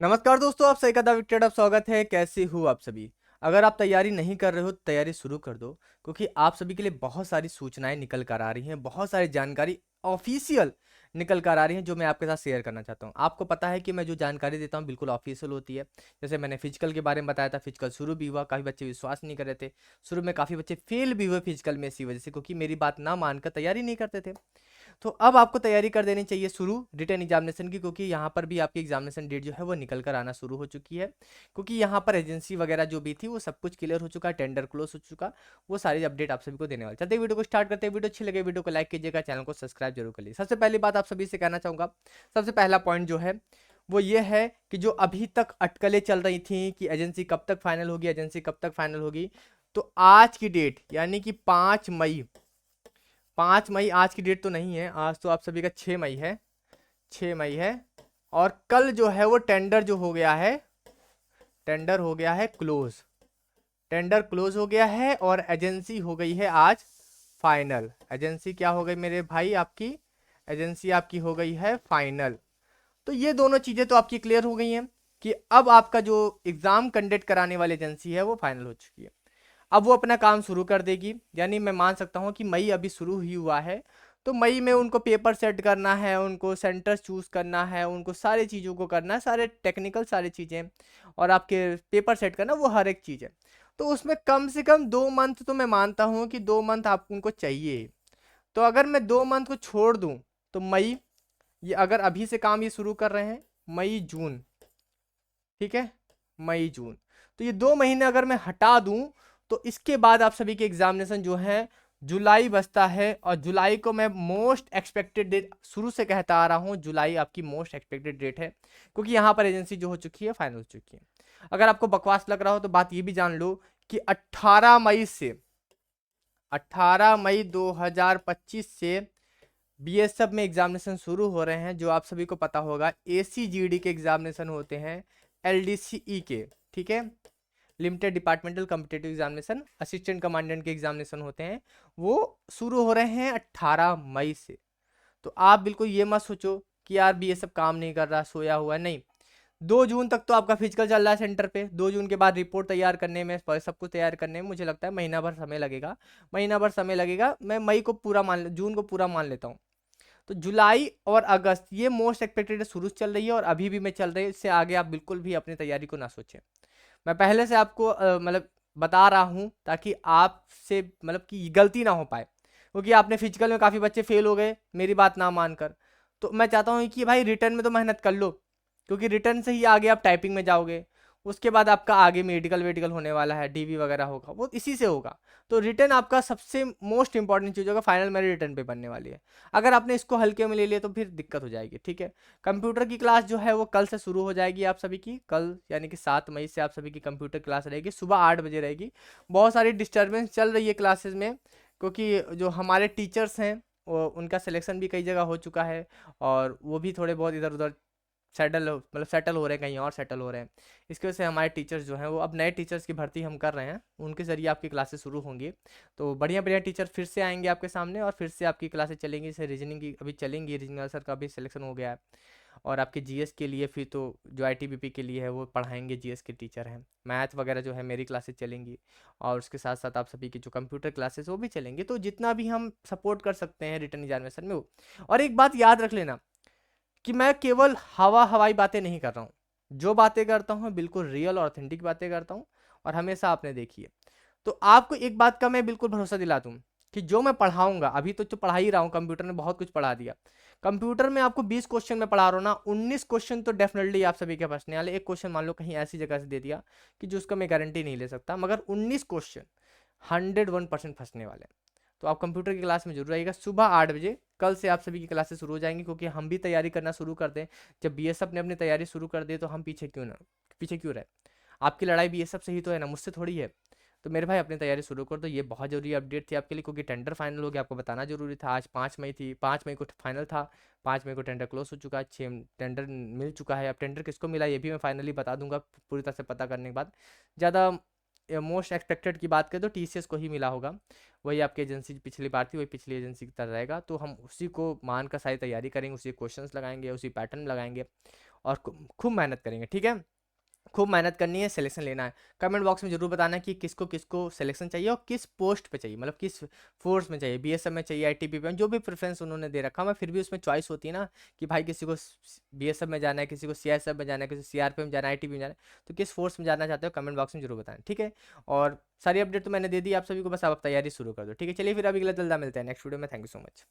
नमस्कार दोस्तों, आप सही कदम विकेट आप स्वागत है। कैसे हो आप सभी? अगर आप तैयारी नहीं कर रहे हो तो तैयारी शुरू कर दो, क्योंकि आप सभी के लिए बहुत सारी सूचनाएं निकल कर आ रही हैं, बहुत सारी जानकारी ऑफिशियल निकल कर आ रही हैं जो मैं आपके साथ शेयर करना चाहता हूं। आपको पता है कि मैं जो जानकारी देता हूं बिल्कुल ऑफिशियल होती है। जैसे मैंने फिजिकल के बारे में बताया था, फिजिकल शुरू भी हुआ, काफ़ी बच्चे विश्वास नहीं कर रहे थे। शुरू में काफ़ी बच्चे फेल भी हुए फिजिकल में इसी वजह से, क्योंकि मेरी बात ना मानकर तैयारी नहीं करते थे। तो अब आपको तैयारी कर देनी चाहिए शुरू रिटर्न एग्जामिनेशन की, क्योंकि यहाँ पर भी आपकी एग्जामिनेशन डेट जो है वो निकल कर आना शुरू हो चुकी है। क्योंकि यहाँ पर एजेंसी वगैरह जो भी थी वो सब कुछ क्लियर हो चुका है, टेंडर क्लोज हो चुका। वो सारी अपडेट आप सभी को देने वाले। चलते वीडियो को स्टार्ट करते हैं। वीडियो अच्छी लगे वीडियो को लाइक कीजिएगा, चैनल को सब्सक्राइब जरूर करिए। सबसे पहली बात आप सभी से कहना चाहूँगा, सबसे पहला पॉइंट जो है वो ये है कि जो अभी तक अटकलें चल रही थी कि एजेंसी कब तक फाइनल होगी, एजेंसी कब तक फाइनल होगी, तो आज की डेट यानी कि 5 मई, 5 मई आज की डेट तो नहीं है, आज तो आप सभी का 6 मई है, 6 मई है। और कल जो है वो टेंडर जो हो गया है, टेंडर हो गया है क्लोज, टेंडर क्लोज हो गया है और एजेंसी हो गई है आज फाइनल। एजेंसी क्या हो गई मेरे भाई आपकी? एजेंसी आपकी हो गई है फाइनल। तो ये दोनों चीजें तो आपकी क्लियर हो गई हैं कि अब आपका जो एग्जाम कंडक्ट कराने वाली एजेंसी है वो फाइनल हो चुकी है। अब वो अपना काम शुरू कर देगी, यानी मैं मान सकता हूँ कि मई अभी शुरू ही हुआ है। तो मई में उनको पेपर सेट करना है, उनको सेंटर चूज करना है, उनको सारी चीज़ों को करना है, सारे टेक्निकल सारी चीज़ें और आपके पेपर सेट करना, वो हर एक चीज़ है। तो उसमें कम से कम 2 मंथ तो मैं मानता हूँ कि 2 मंथ आप उनको चाहिए। तो अगर मैं 2 मंथ को छोड़ दूँ तो मई, ये अगर अभी से काम ये शुरू कर रहे हैं, मई जून, ठीक है, मई जून, तो ये 2 महीने अगर मैं हटा दूं तो इसके बाद आप सभी के एग्जामिनेशन जो है जुलाई बचता है। और जुलाई को मैं मोस्ट एक्सपेक्टेड डेट शुरू से कहता आ रहा हूं, जुलाई आपकी मोस्ट एक्सपेक्टेड डेट है, क्योंकि यहां पर एजेंसी जो हो चुकी है फाइनल हो चुकी है। अगर आपको बकवास लग रहा हो तो बात ये भी जान लो कि 18 मई 2025 से बीएसएफ में एग्जामिनेशन शुरू हो रहे हैं। जो आप सभी को पता होगा, एसीजीडी के एग्जामिनेशन होते हैं, एलडीसीई के, ठीक है, limited departmental competitive examination, assistant commandant के एग्जामिनेशन होते हैं, वो शुरू हो रहे हैं 18 मई से। तो आप बिल्कुल ये मत सोचो कि यार बीएसएफ काम नहीं कर रहा, सोया हुआ है, नहीं। 2 जून तक तो आपका फिजिकल चल रहा है सेंटर पे। 2 जून के बाद रिपोर्ट तैयार करने में, सब कुछ तैयार करने में मुझे लगता है महीना भर समय लगेगा, महीना भर समय लगेगा। मैं मई को पूरा जून को पूरा मान लेता हूँ। तो जुलाई और अगस्त ये मोस्ट एक्सपेक्टेड शुरू से चल रही है और अभी भी मैं चल रही है। इससे आगे आप बिल्कुल भी अपनी तैयारी को ना सोचें। मैं पहले से आपको मतलब बता रहा हूँ ताकि आपसे मतलब कि गलती ना हो पाए, क्योंकि आपने फिजिकल में काफ़ी बच्चे फेल हो गए मेरी बात ना मानकर। तो मैं चाहता हूँ कि भाई रिटर्न में तो मेहनत कर लो, क्योंकि रिटर्न से ही आगे आप टाइपिंग में जाओगे। उसके बाद आपका आगे मेडिकल वेडिकल होने वाला है, डीवी वगैरह होगा, वो इसी से होगा। तो रिटर्न आपका सबसे मोस्ट इंपॉर्टेंट चीज़ होगा, फाइनल मेरी रिटर्न पे बनने वाली है। अगर आपने इसको हल्के में ले लिया तो फिर दिक्कत हो जाएगी, ठीक है। कंप्यूटर की क्लास जो है वो कल से शुरू हो जाएगी आप सभी की, कल यानी कि 7 मई से आप सभी की कंप्यूटर क्लास रहेगी, सुबह 8 बजे रहेगी। बहुत सारी डिस्टर्बेंस चल रही है क्लासेस में, क्योंकि जो हमारे टीचर्स हैं उनका सिलेक्शन भी कई जगह हो चुका है और वो भी थोड़े बहुत इधर उधर सेटल हो रहे हैं, कहीं और सेटल हो रहे हैं। इसकी वजह से हमारे टीचर्स जो हैं वो, अब नए टीचर्स की भर्ती हम कर रहे हैं, उनके ज़रिए आपकी क्लासेस शुरू होंगी। तो बढ़िया बढ़िया टीचर फिर से आएंगे आपके सामने और फिर से आपकी क्लासेस चलेंगी। जैसे रीजनिंग की अभी चलेंगी, रीजनिंग सर का भी सिलेक्शन हो गया है। और आपके जीएस के लिए फिर तो जो आईटीबीपी के लिए है वो पढ़ाएंगे, जीएस के टीचर हैं। मैथ वगैरह जो है मेरी क्लासेस चलेंगी और उसके साथ साथ आप सभी की जो कंप्यूटर क्लासेस वो भी चलेंगी। तो जितना भी हम सपोर्ट कर सकते हैं रिटर्न एग्जामिनेशन में वो। और एक बात याद रख लेना कि मैं केवल हवाई बातें नहीं कर रहा हूँ, जो बातें करता हूँ बिल्कुल रियल और ऑथेंटिक बातें करता हूँ। और हमेशा आपने देखी है। तो आपको एक बात का मैं बिल्कुल भरोसा दिला दूँ कि जो मैं पढ़ाऊंगा, अभी तो पढ़ा ही रहा हूँ, कंप्यूटर ने बहुत कुछ पढ़ा दिया। कंप्यूटर में आपको 20 क्वेश्चन में पढ़ा रहा हूँ ना, 19 क्वेश्चन तो डेफिनेटली आप सभी के फंसने वाले। एक क्वेश्चन मान लो कहीं ऐसी जगह से दे दिया कि जो उसका मैं गारंटी नहीं ले सकता, मगर 19 क्वेश्चन 101% फंसने वाले हैं। तो आप कंप्यूटर की क्लास में जरूर आइएगा सुबह 8 बजे। कल से आप सभी की क्लासेस शुरू हो जाएंगी, क्योंकि हम भी तैयारी करना शुरू कर दें। जब बीएसएफ ने अपनी तैयारी शुरू कर दी तो हम पीछे क्यों रहे? आपकी लड़ाई बीएसएफ से ही तो है ना, मुझसे थोड़ी है। तो मेरे भाई अपनी तैयारी शुरू कर दो। ये बहुत जरूरी अपडेट थी आपके लिए, क्योंकि टेंडर फाइनल हो गया, आपको बताना जरूरी था। आज 5 मई थी, 5 मई को फाइनल था, 5 मई को टेंडर क्लोज हो चुका है, 6 टेंडर मिल चुका है। अब टेंडर किसको मिला ये भी मैं फाइनली बता दूंगा पूरी तरह से पता करने के बाद। ज़्यादा मोस्ट एक्सपेक्टेड की बात करें तो टीसीएस को ही मिला होगा। वही आपकी एजेंसी पिछली बार थी, वही पिछली एजेंसी की तरह रहेगा। तो हम उसी को मान कर सारी तैयारी करेंगे, उसी क्वेश्चंस लगाएंगे, उसी पैटर्न लगाएंगे और खूब मेहनत करेंगे, ठीक है। खूब मेहनत करनी है, सिलेक्शन लेना है। कमेंट बॉक्स में जरूर बताना कि किसको किसको सिलेक्शन चाहिए और किस पोस्ट पे चाहिए, मतलब किस फोर्स में चाहिए, बीएसएफ में चाहिए, आईटीबीपी में, जो भी प्रेफरेंस उन्होंने दे रखा है। फिर भी उसमें चॉइस होती है ना कि भाई किसी को बीएसएफ में जाना है, किसी को सीआईएसएफ में जाना है, किसी को सीआरपीएफ में जाना है, आईटीबी में जाना है। तो किस फोर्स में जाना चाहते हो कमेंट बॉक्स में जरूर बताना, ठीक है। और सारी अपडेट तो मैंने दे दी आप सभी को, बस आप तैयारी शुरू कर दो, ठीक है। चलिए फिर अभी अगला जल्दा मिलते हैं नेक्स्ट वीडियो में। Thank you so much.